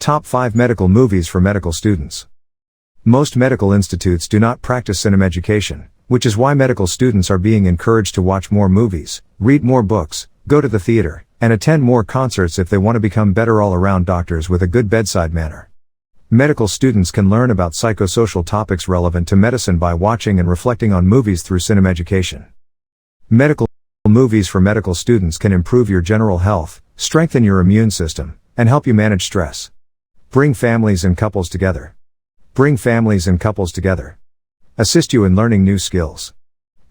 Top 5 medical movies for medical students. Most medical institutes do not practice cinema education, which is why medical students are being encouraged to watch more movies, read more books, go to the theater, and attend more concerts if they want to become better all-around doctors with a good bedside manner. Medical students can learn about psychosocial topics relevant to medicine by watching and reflecting on movies through cinema education. Medical movies for medical students can improve your general health, strengthen your immune system, and help you manage stress. Bring families and couples together. Bring families and couples together. Assist you in learning new skills.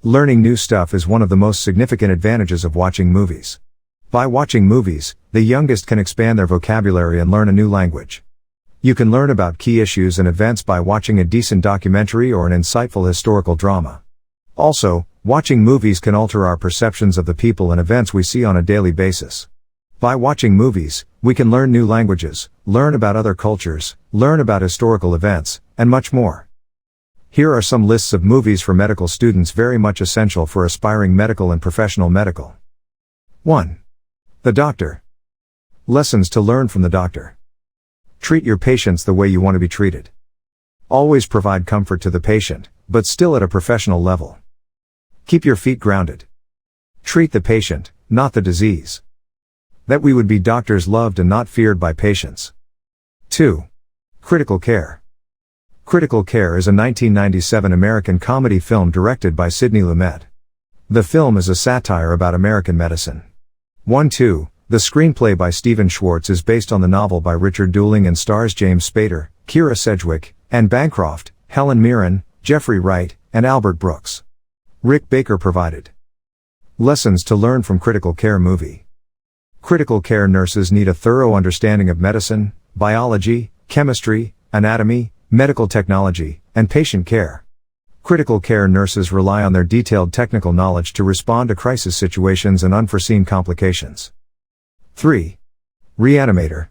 Learning new stuff is one of the most significant advantages of watching movies. By watching movies, the youngest can expand their vocabulary and learn a new language. You can learn about key issues and events by watching a decent documentary or an insightful historical drama. Also, watching movies can alter our perceptions of the people and events we see on a daily basis. By watching movies, we can learn new languages, learn about other cultures, learn about historical events, and much more. Here are some lists of movies for medical students very much essential for aspiring medical and professional medical. 1. The Doctor. Lessons to learn from the doctor. Treat your patients the way you want to be treated. Always provide comfort to the patient, but still at a professional level. Keep your feet grounded. Treat the patient, not the disease. That we would be doctors loved and not feared by patients. 2. Critical Care. Critical Care is a 1997 American comedy film directed by Sidney Lumet. The film is a satire about American medicine. 1-2. The screenplay by Steven Schwartz is based on the novel by Richard Dooling and stars James Spader, Kyra Sedgwick, and Bancroft, Helen Mirren, Jeffrey Wright, and Albert Brooks. Rick Baker provided. Lessons to learn from Critical Care movie. Critical care nurses need a thorough understanding of medicine, biology, chemistry, anatomy, medical technology, and patient care. Critical care nurses rely on their detailed technical knowledge to respond to crisis situations and unforeseen complications. 3. Reanimator.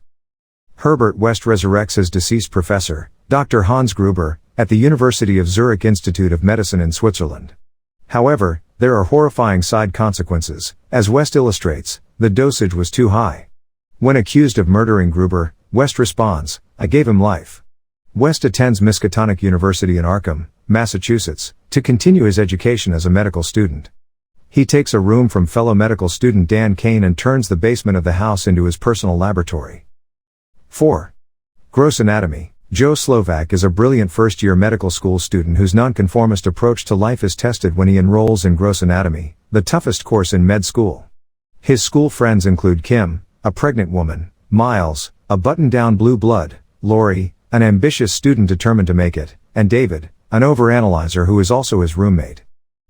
Herbert West resurrects his deceased professor, Dr. Hans Gruber, at the University of Zurich Institute of Medicine in Switzerland. However, there are horrifying side consequences. As West illustrates, the dosage was too high. When accused of murdering Gruber, West responds, "I gave him life." West attends Miskatonic University in Arkham, Massachusetts, to continue his education as a medical student. He takes a room from fellow medical student Dan Kane and turns the basement of the house into his personal laboratory. 4. Gross Anatomy. Joe Slovak is a brilliant first-year medical school student whose nonconformist approach to life is tested when he enrolls in Gross Anatomy, the toughest course in med school. His school friends include Kim, a pregnant woman, Miles, a button-down blue blood, Lori, an ambitious student determined to make it, and David, an overanalyzer who is also his roommate.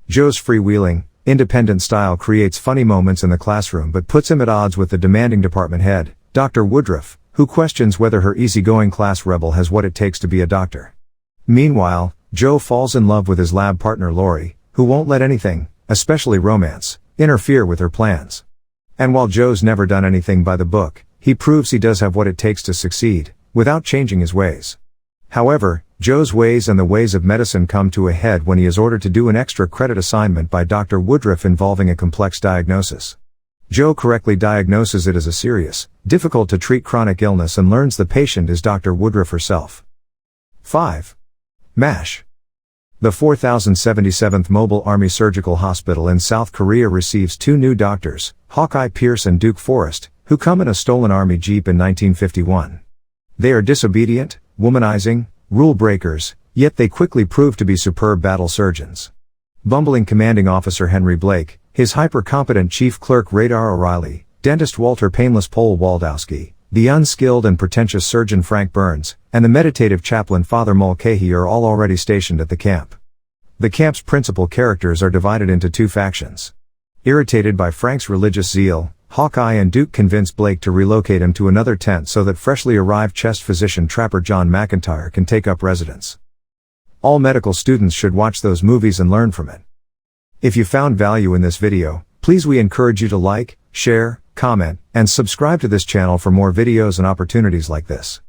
Joe's freewheeling, independent style creates funny moments in the classroom but puts him at odds with the demanding department head, Dr. Woodruff, who questions whether her easygoing class rebel has what it takes to be a doctor. Meanwhile, Joe falls in love with his lab partner Lori, who won't let anything, especially romance, interfere with her plans. And while Joe's never done anything by the book, he proves he does have what it takes to succeed, without changing his ways. However, Joe's ways and the ways of medicine come to a head when he is ordered to do an extra credit assignment by Dr. Woodruff involving a complex diagnosis. Joe correctly diagnoses it as a serious, difficult to treat chronic illness and learns the patient is Dr. Woodruff herself. 5. MASH. The 4077th Mobile Army Surgical Hospital in South Korea receives 2 new doctors, Hawkeye Pierce and Duke Forrest, who come in a stolen Army Jeep in 1951. They are disobedient, womanizing, rule breakers, yet they quickly prove to be superb battle surgeons. Bumbling commanding officer Henry Blake, his hyper-competent chief clerk Radar O'Reilly, dentist Walter Painless Pole Waldowski, the unskilled and pretentious surgeon Frank Burns, and the meditative chaplain Father Mulcahy are all already stationed at the camp. The camp's principal characters are divided into 2 factions. Irritated by Frank's religious zeal, Hawkeye and Duke convince Blake to relocate him to another tent so that freshly arrived chest physician Trapper John McIntyre can take up residence. All medical students should watch those movies and learn from it. If you found value in this video, please we encourage you to like, share, comment, and subscribe to this channel for more videos and opportunities like this.